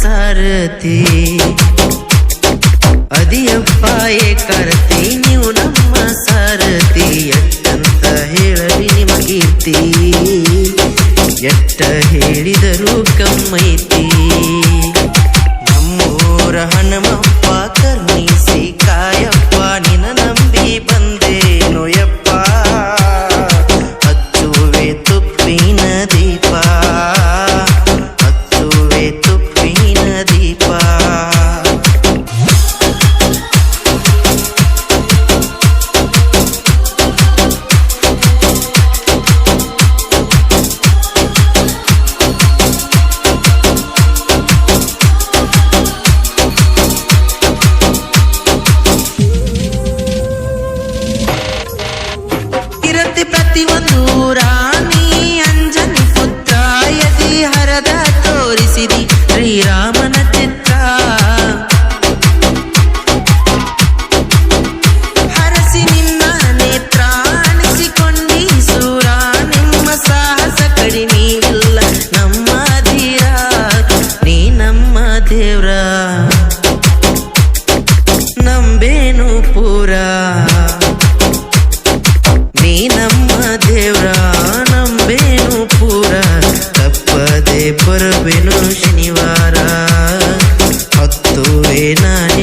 ಸಾರಥಿ ಅದಿಯಪ್ಪ ಏಕಾರತಿ ನೀವು ನಮ್ಮ ಸಾರಥಿ ಎಟ್ಟಂತ ಹೇಳಲಿ ನಿಮಗೀರ್ತಿ ಎಟ್ಟ ಹೇಳಿದರೂ ಕಮ್ಮೈತಿ ನಮ್ಮೂರ ಹನುಮಪ್ಪ ಕರ್ಣಿಸಿ ಕಾಯಪ್ಪ ನಿನ ನಂಬಿ ಬಂದೇನು ಯಪ್ಪ ಹಚ್ಚುವೆ ತುಪ್ಪಿನ ದೀಪ ಹಚ್ಚುವೆ ತುಪ್ಪಿನ ದೀಪ ಪ್ರತಿಯೊಂದು ರಾಣಿ ಅಂಜನಿ ಪುತ್ರ ಯದಿ ಹರದ ತೋರಿಸಿದಿ ಶ್ರೀರಾಮನ ಚಿತ್ರ ಹರಸಿ ನಿನ್ನ ನೇತ್ರಾಣಿಸಿಕೊಂಡಿ ಸೂರ ನಿಮ್ಮ ಸಾಹಸ ಕಡಿಮೆ ಇಲ್ಲ ನಮ್ಮ ಧೀರ ನೀ ನಮ್ಮ ದೇವ್ರ ನಂಬೇನು ಪೂರ ನೀ ನಮ್ಮ ದೇವ್ರ ನಂಬೇನು ಪೂರ ತಪ್ಪದೆ ಬರುವೆನು ಶನಿವಾರ ಹತ್ತುವೆ ನಾನೇ